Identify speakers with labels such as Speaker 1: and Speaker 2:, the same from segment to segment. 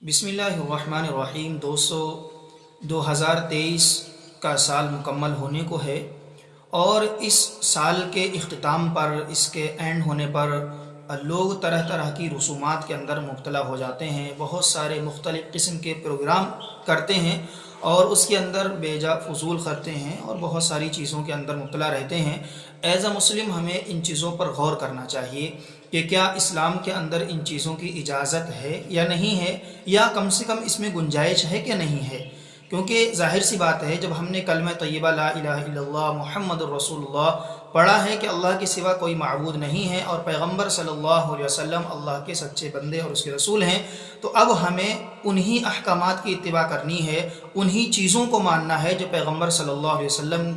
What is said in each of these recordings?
Speaker 1: بسم اللہ الرحمن الرحیم۔ دوستو، 2023 کا سال مکمل ہونے کو ہے اور اس سال کے اختتام پر، اس کے اینڈ ہونے پر لوگ طرح طرح کی رسومات کے اندر مبتلا ہو جاتے ہیں، بہت سارے مختلف قسم کے پروگرام کرتے ہیں اور اس کے اندر بے جا فضول کرتے ہیں اور بہت ساری چیزوں کے اندر مبتلا رہتے ہیں۔ ایز اے مسلم ہمیں ان چیزوں پر غور کرنا چاہیے کہ کیا اسلام کے اندر ان چیزوں کی اجازت ہے یا نہیں ہے، یا کم سے کم اس میں گنجائش ہے کہ نہیں ہے۔ کیونکہ ظاہر سی بات ہے، جب ہم نے کلمہ طیبہ لا الہ الا اللہ محمد الرسول اللہ پڑھا ہے کہ اللہ کے سوا کوئی معبود نہیں ہے اور پیغمبر صلی اللہ علیہ وسلم اللہ کے سچے بندے اور اس کے رسول ہیں، تو اب ہمیں انہی احکامات کی اتباع کرنی ہے، انہی چیزوں کو ماننا ہے جو پیغمبر صلی اللہ علیہ وسلم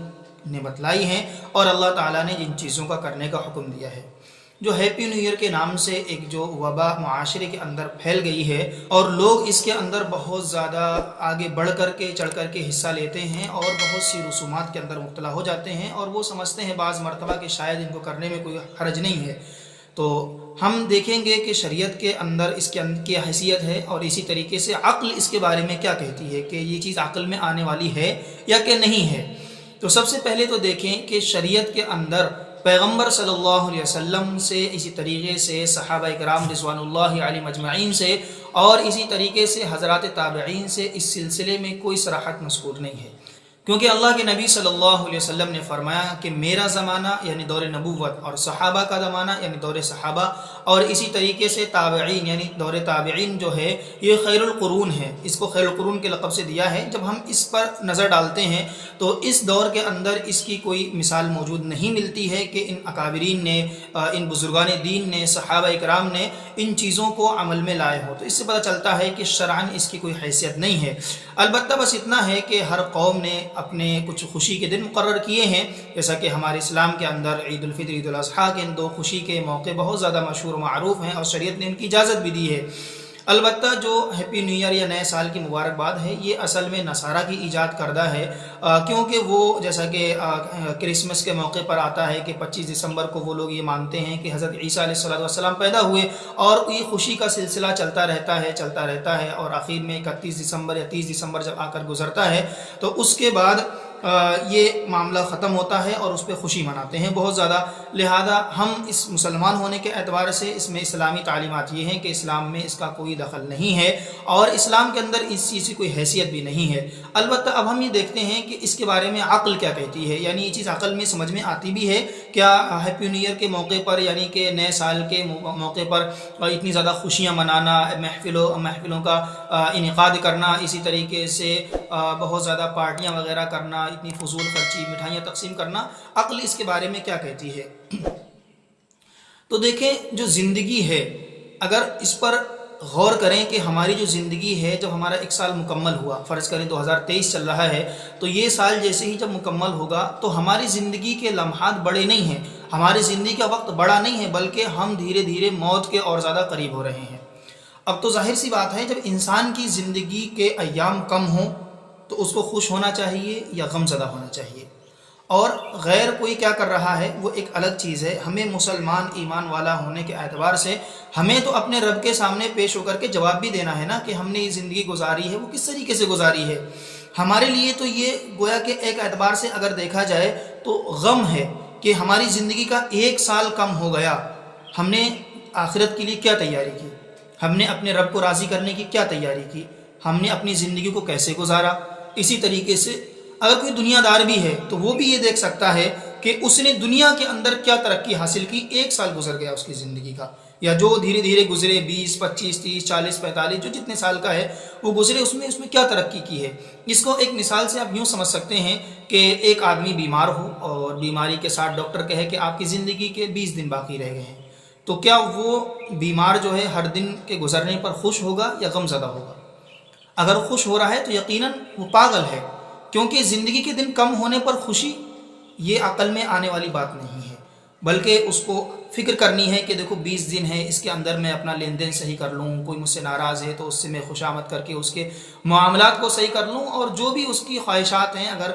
Speaker 1: نے بتلائی ہیں اور اللہ تعالیٰ نے جن چیزوں کا کرنے کا حکم دیا ہے۔ جو ہیپی نیو ایئر کے نام سے ایک جو وبا معاشرے کے اندر پھیل گئی ہے اور لوگ اس کے اندر بہت زیادہ آگے بڑھ کر کے چڑھ کر کے حصہ لیتے ہیں اور بہت سی رسومات کے اندر مبتلا ہو جاتے ہیں اور وہ سمجھتے ہیں بعض مرتبہ کہ شاید ان کو کرنے میں کوئی حرج نہیں ہے، تو ہم دیکھیں گے کہ شریعت کے اندر اس کے اندر کیا حیثیت ہے اور اسی طریقے سے عقل اس کے بارے میں کیا کہتی ہے کہ یہ چیز عقل میں آنے والی ہے یا کہ نہیں ہے۔ تو سب سے پہلے تو دیکھیں کہ شریعت کے اندر پیغمبر صلی اللہ علیہ وسلم سے، اسی طریقے سے صحابہ کرام رضوان اللہ علیہم اجمعین سے اور اسی طریقے سے حضرات تابعین سے اس سلسلے میں کوئی صراحت مذکور نہیں ہے، کیونکہ اللہ کے نبی صلی اللہ علیہ وسلم نے فرمایا کہ میرا زمانہ یعنی دور نبوت اور صحابہ کا زمانہ یعنی دور صحابہ اور اسی طریقے سے تابعین یعنی دور تابعین جو ہے یہ خیر القرون ہے، اس کو خیر القرون کے لقب سے دیا ہے۔ جب ہم اس پر نظر ڈالتے ہیں تو اس دور کے اندر اس کی کوئی مثال موجود نہیں ملتی ہے کہ ان اکابرین نے، ان بزرگان دین نے، صحابہ اکرام نے ان چیزوں کو عمل میں لائے ہو، تو اس سے پتہ چلتا ہے کہ شرعاً اس کی کوئی حیثیت نہیں ہے۔ البتہ بس اتنا ہے کہ ہر قوم نے اپنے کچھ خوشی کے دن مقرر کیے ہیں، جیسا کہ ہمارے اسلام کے اندر عید الفطر، عید الاضحیٰ کے ان دو خوشی کے موقع بہت زیادہ مشہور و معروف ہیں اور شریعت نے ان کی اجازت بھی دی ہے۔ البتہ جو ہیپی نیو ایئر یا نئے سال کی مبارکباد ہے یہ اصل میں نصارہ کی ایجاد کردہ ہے، کیونکہ وہ جیسا کہ کرسمس کے موقع پر آتا ہے کہ 25 دسمبر کو وہ لوگ یہ مانتے ہیں کہ حضرت عیسیٰ علیہ السلام پیدا ہوئے اور یہ خوشی کا سلسلہ چلتا رہتا ہے اور آخر میں 31 دسمبر یا 30 دسمبر جب آ کر گزرتا ہے تو اس کے بعد یہ معاملہ ختم ہوتا ہے اور اس پہ خوشی مناتے ہیں بہت زیادہ۔ لہذا ہم اس مسلمان ہونے کے اعتبار سے اس میں اسلامی تعلیمات یہ ہیں کہ اسلام میں اس کا کوئی دخل نہیں ہے اور اسلام کے اندر اس چیز کی کوئی حیثیت بھی نہیں ہے۔ البتہ اب ہم یہ دیکھتے ہیں کہ اس کے بارے میں عقل کیا کہتی ہے، یعنی یہ چیز عقل میں سمجھ میں آتی بھی ہے کیا ہیپی نیو ایئر کے موقع پر یعنی کہ نئے سال کے موقع پر اتنی زیادہ خوشیاں منانا، محفلوں کا انعقاد کرنا، اسی طریقے سے بہت زیادہ پارٹیاں وغیرہ کرنا، اتنی فضول خرچی، مٹھائیاں تقسیم کرنا، عقل اس کے بارے میں کیا کہتی ہے؟ تو دیکھیں جو زندگی ہے، اگر اس پر غور کریں کہ ہماری جو زندگی ہے، جب ہمارا ایک سال مکمل ہوا، فرض کریں 2023 چل رہا ہے، تو یہ سال جیسے ہی جب مکمل ہوگا تو ہماری زندگی کے لمحات بڑے نہیں ہیں، ہماری زندگی کا وقت بڑا نہیں ہے، بلکہ ہم دھیرے دھیرے موت کے اور زیادہ قریب ہو رہے ہیں۔ اب تو ظاہر سی بات ہے، جب انسان کی زندگی کے ایام کم ہوں تو اس کو خوش ہونا چاہیے یا غم زدہ ہونا چاہیے، اور غیر کوئی کیا کر رہا ہے وہ ایک الگ چیز ہے۔ ہمیں مسلمان ایمان والا ہونے کے اعتبار سے ہمیں تو اپنے رب کے سامنے پیش ہو کر کے جواب بھی دینا ہے نا کہ ہم نے یہ زندگی گزاری ہے وہ کس طریقے سے گزاری ہے۔ ہمارے لیے تو یہ گویا کہ ایک اعتبار سے اگر دیکھا جائے تو غم ہے کہ ہماری زندگی کا ایک سال کم ہو گیا، ہم نے آخرت کے لیے کیا تیاری کی، ہم نے اپنے رب کو راضی کرنے کی کیا تیاری کی، ہم نے اپنی زندگی کو کیسے گزارا۔ اسی طریقے سے اگر کوئی دنیا دار بھی ہے تو وہ بھی یہ دیکھ سکتا ہے کہ اس نے دنیا کے اندر کیا ترقی حاصل کی، ایک سال گزر گیا اس کی زندگی کا، یا جو دھیرے دھیرے گزرے 20 25 30 40 45 جو جتنے سال کا ہے وہ گزرے، اس میں کیا ترقی کی ہے۔ اس کو ایک مثال سے آپ یوں سمجھ سکتے ہیں کہ ایک آدمی بیمار ہو اور بیماری کے ساتھ ڈاکٹر کہے کہ آپ کی زندگی کے 20 دن باقی رہ گئے ہیں، تو کیا وہ بیمار جو ہے ہر دن کے گزرنے پر خوش ہوگا یا غم زدہ ہوگا؟ اگر خوش ہو رہا ہے تو یقیناً وہ پاگل ہے، کیونکہ زندگی کے دن کم ہونے پر خوشی یہ عقل میں آنے والی بات نہیں ہے۔ بلکہ اس کو فکر کرنی ہے کہ دیکھو 20 دن ہے، اس کے اندر میں اپنا لین دین صحیح کر لوں، کوئی مجھ سے ناراض ہے تو اس سے میں خوشامد کر کے اس کے معاملات کو صحیح کر لوں، اور جو بھی اس کی خواہشات ہیں، اگر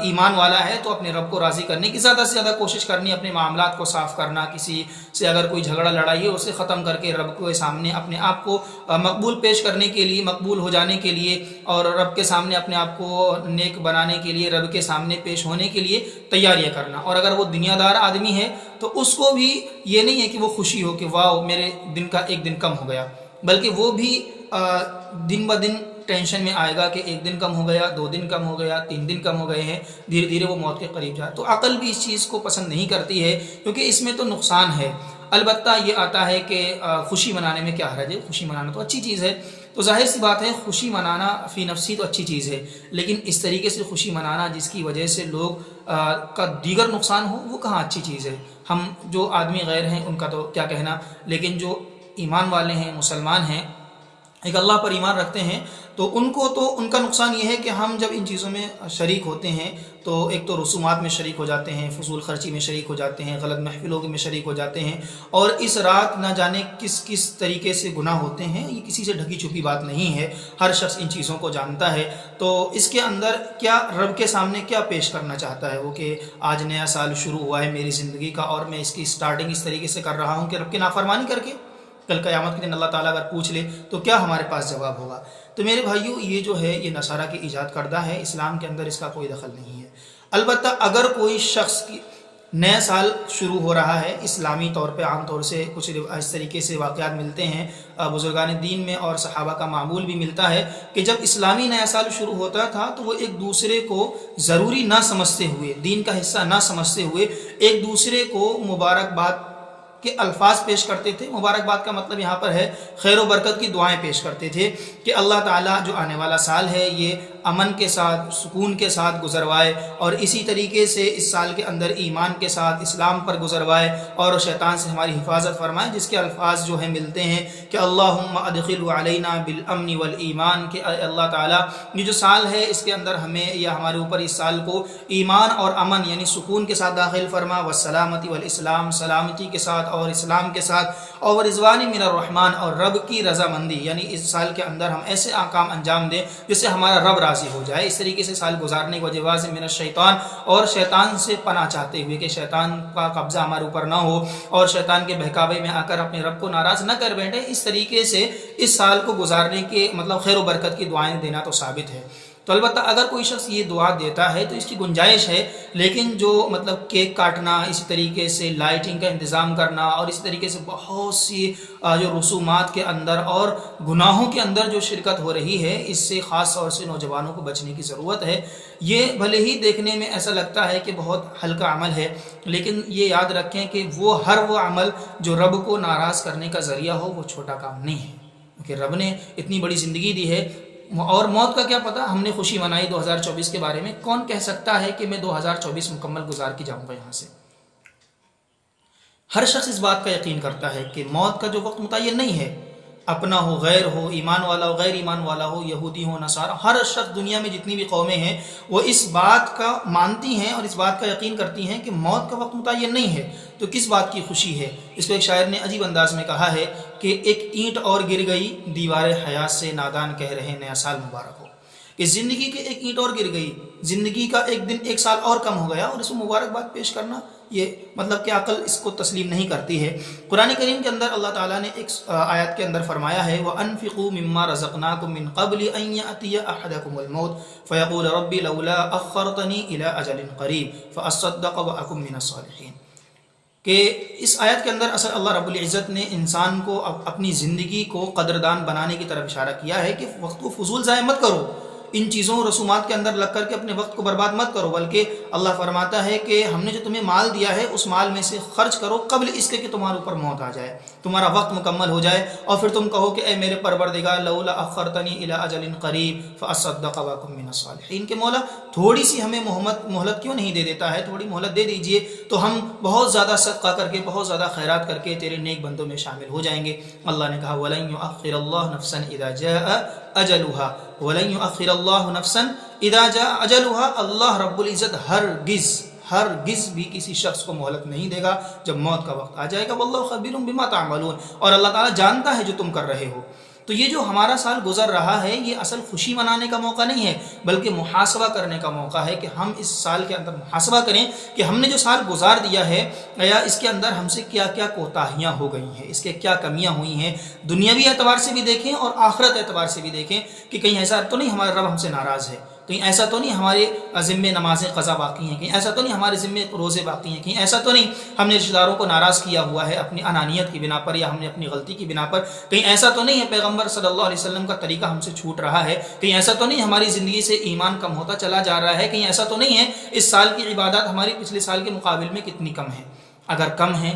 Speaker 1: ایمان والا ہے تو اپنے رب کو راضی کرنے کی زیادہ سے زیادہ کوشش کرنی، اپنے معاملات کو صاف کرنا، کسی سے اگر کوئی جھگڑا لڑائی ہے اسے ختم کر کے رب کے سامنے اپنے آپ کو مقبول پیش کرنے کے لیے، مقبول ہو جانے کے لیے، اور رب کے سامنے اپنے آپ کو نیک بنانے کے لیے، رب کے سامنے پیش ہونے کے لیے تیاریاں کرنا۔ اور اگر وہ دنیا دار آدمی ہے تو اس کو بھی یہ نہیں ہے کہ وہ خوشی ہو کہ واو میرے دن کا ایک دن کم ہو گیا، بلکہ وہ بھی دن بہ دن ٹینشن میں آئے گا کہ ایک دن کم ہو گیا، 2 دن کم ہو گیا، 3 دن کم ہو گئے ہیں، دھیرے دھیرے وہ موت کے قریب جائے۔ تو عقل بھی اس چیز کو پسند نہیں کرتی ہے، کیونکہ اس میں تو نقصان ہے۔ البتہ یہ آتا ہے کہ خوشی منانے میں کیا حرج ہے، خوشی منانا تو اچھی چیز ہے۔ تو ظاہر سی بات ہے خوشی منانا فی نفسی تو اچھی چیز ہے، لیکن اس طریقے سے خوشی منانا جس کی وجہ سے لوگ کا دیگر نقصان ہو، وہ کہاں اچھی چیز ہے۔ ہم جو آدمی غیر ہیں ان کا تو کیا کہنا، لیکن جو ایمان والے ہیں، مسلمان ہیں، ایک اللہ پر ایمان رکھتے ہیں، تو ان کو تو ان کا نقصان یہ ہے کہ ہم جب ان چیزوں میں شریک ہوتے ہیں تو ایک تو رسومات میں شریک ہو جاتے ہیں، فضول خرچی میں شریک ہو جاتے ہیں، غلط محفلوں میں شریک ہو جاتے ہیں، اور اس رات نہ جانے کس کس طریقے سے گناہ ہوتے ہیں۔ یہ کسی سے ڈھکی چھپی بات نہیں ہے، ہر شخص ان چیزوں کو جانتا ہے۔ تو اس کے اندر کیا رب کے سامنے کیا پیش کرنا چاہتا ہے وہ، کہ آج نیا سال شروع ہوا ہے میری زندگی کا، اور میں اس کی سٹارٹنگ اس طریقے سے کر رہا ہوں کہ رب کی نافرمانی کر کے کل قیامت کے دن اللہ تعالیٰ اگر پوچھ لے تو کیا ہمارے پاس جواب ہوگا۔ تو میرے بھائیو، یہ جو ہے یہ نصارہ کی ایجاد کردہ ہے، اسلام کے اندر اس کا کوئی دخل نہیں ہے۔ البتہ اگر کوئی شخص کی نیا سال شروع ہو رہا ہے اسلامی طور پہ، عام طور سے کچھ اس طریقے سے واقعات ملتے ہیں بزرگان دین میں، اور صحابہ کا معمول بھی ملتا ہے کہ جب اسلامی نیا سال شروع ہوتا تھا تو وہ ایک دوسرے کو ضروری نہ سمجھتے ہوئے، دین کا حصہ نہ سمجھتے ہوئے، ایک دوسرے کو مبارکباد کے الفاظ پیش کرتے تھے۔ مبارکباد کا مطلب یہاں پر ہے خیر و برکت کی دعائیں پیش کرتے تھے کہ اللہ تعالیٰ جو آنے والا سال ہے یہ امن کے ساتھ، سکون کے ساتھ گزروائے، اور اسی طریقے سے اس سال کے اندر ایمان کے ساتھ اسلام پر گزروائے، اور شیطان سے ہماری حفاظت فرمائے، جس کے الفاظ جو ہیں ملتے ہیں کہ اللہم ادخل علینا بالامن والایمان، کہ اللہ تعالیٰ یہ جو سال ہے اس کے اندر ہمیں یا ہمارے اوپر اس سال کو ایمان اور امن یعنی سکون کے ساتھ داخل فرما، والسلامتی والاسلام، سلامتی کے ساتھ اور اسلام کے ساتھ، اور رضوان من الرحمن، اور رب کی رضامندی، یعنی اس سال کے اندر ہم ایسے کام انجام دیں جس سے ہمارا رب راضی ہو جائے۔ اس طریقے سے سال گزارنے کی وجہ سے من الشیطان، اور شیطان سے پناہ چاہتے ہوئے کہ شیطان کا قبضہ ہمارے اوپر نہ ہو، اور شیطان کے بہکاوے میں آ کر اپنے رب کو ناراض نہ کر بیٹھے۔ اس طریقے سے اس سال کو گزارنے کے مطلب خیر و برکت کی دعائیں دینا تو ثابت ہے۔ تو البتہ اگر کوئی شخص یہ دعا دیتا ہے تو اس کی گنجائش ہے، لیکن جو مطلب کیک کاٹنا، اسی طریقے سے لائٹنگ کا انتظام کرنا، اور اسی طریقے سے بہت سی جو رسومات کے اندر اور گناہوں کے اندر جو شرکت ہو رہی ہے، اس سے خاص طور سے نوجوانوں کو بچنے کی ضرورت ہے۔ یہ بھلے ہی دیکھنے میں ایسا لگتا ہے کہ بہت ہلکا عمل ہے، لیکن یہ یاد رکھیں کہ وہ عمل جو رب کو ناراض کرنے کا ذریعہ ہو وہ چھوٹا کام نہیں ہے، کیونکہ رب نے اتنی بڑی زندگی دی ہے، اور موت کا کیا پتہ، ہم نے خوشی منائی 2024 کے بارے میں، کون کہہ سکتا ہے کہ میں 2024 مکمل گزار کے جاؤں گا یہاں سے۔ ہر شخص اس بات کا یقین کرتا ہے کہ موت کا جو وقت متعین نہیں ہے، اپنا ہو، غیر ہو، ایمان والا ہو، غیر ایمان والا ہو، یہودی ہو، نصارہ، ہر شخص دنیا میں جتنی بھی قومیں ہیں وہ اس بات کا مانتی ہیں اور اس بات کا یقین کرتی ہیں کہ موت کا وقت متعین نہیں ہے، تو کس بات کی خوشی ہے۔ اس کو ایک شاعر نے عجیب انداز میں کہا ہے کہ ایک اینٹ اور گر گئی دیوار حیات سے، نادان کہہ رہے نیا سال مبارک ہو، کہ زندگی کے ایک اینٹ اور گر گئی، زندگی کا ایک دن، ایک سال اور کم ہو گیا، اور اس کو مبارکباد پیش کرنا، یہ مطلب کہ عقل اس کو تسلیم نہیں کرتی ہے۔ قرآن کریم کے اندر اللہ تعالیٰ نے ایک آیت کے اندر فرمایا ہے وَأَنفِقُوا مِمَّا رَزَقْنَاكُم مِّن قَبْلِ أَن يَأْتِيَ أَحَدَكُمُ الْمَوْتُ فَيَقُولَ رَبِّ لَوْلَا أَخَّرْتَنِي إِلَىٰ أَجَلٍ قَرِيبٍ فَأَصَّدَّقَ وَأَكُن مِّنَ الصَّالِحِينَ، کہ اس آیت کے اندر اصل اللہ رب العزت نے انسان کو اپنی زندگی کو قدردان بنانے کی طرف اشارہ کیا ہے کہ وقت کو فضول ضائع مت کرو، ان چیزوں رسومات کے اندر لگ کر کے اپنے وقت کو برباد مت کرو، بلکہ اللہ فرماتا ہے کہ ہم نے جو تمہیں مال دیا ہے اس مال میں سے خرچ کرو قبل اس کے کہ تمہارے اوپر موت آ جائے، تمہارا وقت مکمل ہو جائے، اور پھر تم کہو کہ اے میرے پروردگار لولا اخرتنی الی اجل قریب فاصدق واکن من الصالحین، کہ مولا تھوڑی سی ہمیں مہلت کیوں نہیں دے دیتا ہے، تھوڑی مہلت دے دیجئے تو ہم بہت زیادہ صدقہ کر کے، بہت زیادہ خیرات کر کے تیرے نیک بندوں میں شامل ہو جائیں گے۔ اللہ نے کہا ولن یؤخر اللہ نفسا اذا جاء اجلها، ولن یؤخر اللہ نفسا اذا جاء اجلها، اللہ رب العزت ہرگز ہرگز بھی کسی شخص کو مہلت نہیں دے گا جب موت کا وقت آ جائے گا۔ واللہ خبیر بما تعملون، اور اللہ تعالیٰ جانتا ہے جو تم کر رہے ہو۔ تو یہ جو ہمارا سال گزر رہا ہے یہ اصل خوشی منانے کا موقع نہیں ہے، بلکہ محاسبہ کرنے کا موقع ہے کہ ہم اس سال کے اندر محاسبہ کریں کہ ہم نے جو سال گزار دیا ہے یا اس کے اندر ہم سے کیا کیا کوتاہیاں ہو گئی ہیں، اس کے کیا کمیاں ہوئی ہیں۔ دنیاوی اعتبار سے بھی دیکھیں اور آخرت اعتبار سے بھی دیکھیں کہ کہیں ایسا تو نہیں ہمارا رب ہم سے ناراض ہے، کہیں ایسا تو نہیں ہمارے ذمے نمازیں قضا باقی ہیں، کہیں ایسا تو نہیں ہمارے ذمے روزے باقی ہیں، کہیں ایسا تو نہیں ہم نے رشتہ داروں کو ناراض کیا ہوا ہے اپنی انانیت کی بنا پر یا ہم نے اپنی غلطی کی بنا پر، کہیں ایسا تو نہیں ہے پیغمبر صلی اللہ علیہ وسلم کا طریقہ ہم سے چھوٹ رہا ہے، کہیں ایسا تو نہیں ہماری زندگی سے ایمان کم ہوتا چلا جا رہا ہے، کہیں ایسا تو نہیں ہے اس سال کی عبادات ہماری پچھلے سال کے مقابل میں کتنی کم ہیں۔ اگر کم ہیں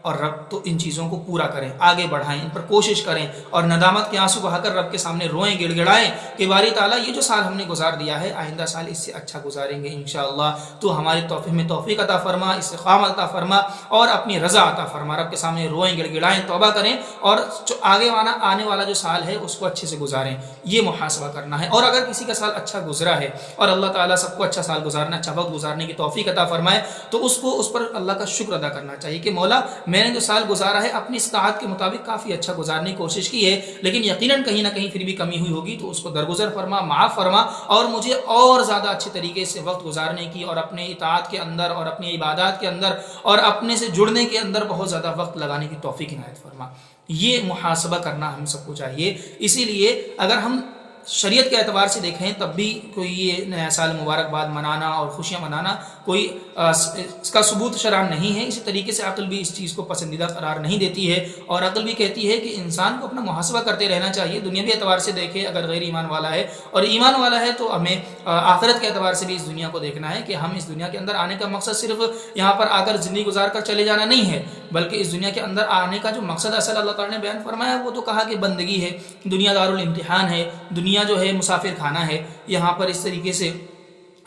Speaker 1: اور رب تو ان چیزوں کو پورا کریں، آگے بڑھائیں، ان پر کوشش کریں اور ندامت کے آنسو بہا کر رب کے سامنے روئیں، گڑ گڑائیں کہ باری تعالیٰ یہ جو سال ہم نے گزار دیا ہے آئندہ سال اس سے اچھا گزاریں گے انشاءاللہ، تو ہماری توفیق عطا فرما، استقامت عطا فرما اور اپنی رضا عطا فرما۔ رب کے سامنے روئیں، گڑ گڑائیں، توبہ کریں اور جو آنے والا جو سال ہے اس کو اچھے سے گزاریں، یہ محاسبہ کرنا ہے۔ اور اگر کسی کا سال اچھا گزرا ہے اور اللہ تعالیٰ سب کو اچھا سال گزارنا، اچھا وقت گزارنے کی توفیق عطا فرمائے، تو اس پر اللہ کا شکر ادا کرنا چاہیے کہ مولا میں نے جو سال گزارا ہے اپنی استطاعت کے مطابق کافی اچھا گزارنے کی کوشش کی ہے، لیکن یقیناً کہیں نہ کہیں پھر بھی کمی ہوئی ہوگی، تو اس کو درگزر فرما، معاف فرما اور مجھے اور زیادہ اچھے طریقے سے وقت گزارنے کی اور اپنے اطاعت کے اندر اور اپنی عبادات کے اندر اور اپنے سے جڑنے کے اندر بہت زیادہ وقت لگانے کی توفیق عنایت فرما۔ یہ محاسبہ کرنا ہم سب کو چاہیے۔ اسی لیے اگر ہم شریعت کے اعتبار سے دیکھیں تب بھی کوئی یہ نیا سال مبارکباد منانا اور خوشیاں منانا کوئی اس کا ثبوت شرعاً نہیں ہے۔ اسی طریقے سے عقل بھی اس چیز کو پسندیدہ قرار نہیں دیتی ہے، اور عقل بھی کہتی ہے کہ انسان کو اپنا محاسبہ کرتے رہنا چاہیے۔ دنیاوی اعتبار سے دیکھے اگر غیر ایمان والا ہے، اور ایمان والا ہے تو ہمیں آخرت کے اعتبار سے بھی اس دنیا کو دیکھنا ہے کہ ہم اس دنیا کے اندر آنے کا مقصد صرف یہاں پر آ کر زندگی گزار کر چلے جانا نہیں ہے، بلکہ اس دنیا کے اندر آنے کا جو مقصد اصل اللہ تعالیٰ نے بیان فرمایا وہ تو کہا کہ بندگی ہے، دنیا دارالامتحان ہے، دنیا جو ہے مسافر خانہ ہے، یہاں پر اس طریقے سے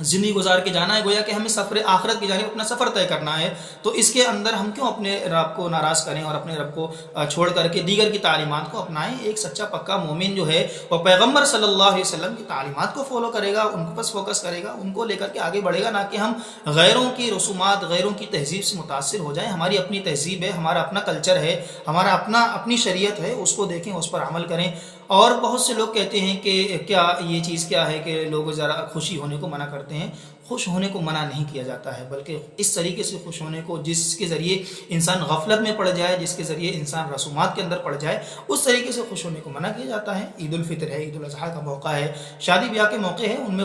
Speaker 1: زندگی گزار کے جانا ہے، گویا کہ ہمیں سفر آخرت کی جانب اپنا سفر طے کرنا ہے۔ تو اس کے اندر ہم کیوں اپنے رب کو ناراض کریں اور اپنے رب کو چھوڑ کر کے دیگر کی تعلیمات کو اپنائیں۔ ایک سچا پکا مومن جو ہے وہ پیغمبر صلی اللہ علیہ وسلم کی تعلیمات کو فالو کرے گا، ان کو بس فوکس کرے گا، ان کو لے کر کے آگے بڑھے گا، نہ کہ ہم غیروں کی رسومات، غیروں کی تہذیب سے متاثر ہو جائیں۔ ہماری اپنی تہذیب ہے، ہمارا اپنا کلچر ہے، ہمارا اپنی شریعت ہے، اس کو دیکھیں، اس پر عمل کریں۔ اور بہت سے لوگ کہتے ہیں کہ کیا یہ چیز کیا ہے کہ لوگ ذرا خوشی ہونے کو منع کرتے ہیں۔ خوش ہونے کو منع نہیں کیا جاتا ہے، بلکہ اس طریقے سے خوش ہونے کو جس کے ذریعے انسان غفلت میں پڑ جائے، جس کے ذریعے انسان رسومات کے اندر پڑ جائے، اس طریقے سے خوش ہونے کو منع کیا جاتا ہے۔ عید الفطر ہے، عید الاضحیٰ کا موقع ہے، شادی بیاہ کے موقع ہے، ان میں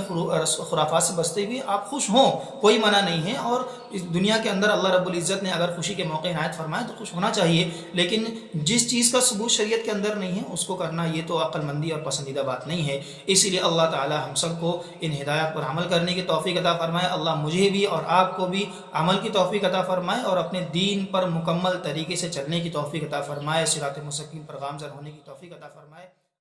Speaker 1: خرافات سے بچتے ہوئے آپ خوش ہوں، کوئی منع نہیں ہے۔ اور اس دنیا کے اندر اللہ رب العزت نے اگر خوشی کے موقع عنایت فرمائے تو خوش ہونا چاہیے، لیکن جس چیز کا ثبوت شریعت کے اندر نہیں ہے اس کو کرنا یہ تو عقل مندی اور پسندیدہ بات نہیں ہے۔ اسی لیے اللہ تعالی ہم سب کو ان ہدایات پر عمل کرنے کی توفیق عطا فرمائے۔ اللہ مجھے بھی اور آپ کو بھی عمل کی توفیق عطا فرمائے اور اپنے دین پر مکمل طریقے سے چلنے کی توفیق عطا فرمائے، صراط مستقیم پر گامزن ہونے کی توفیق عطا فرمائے۔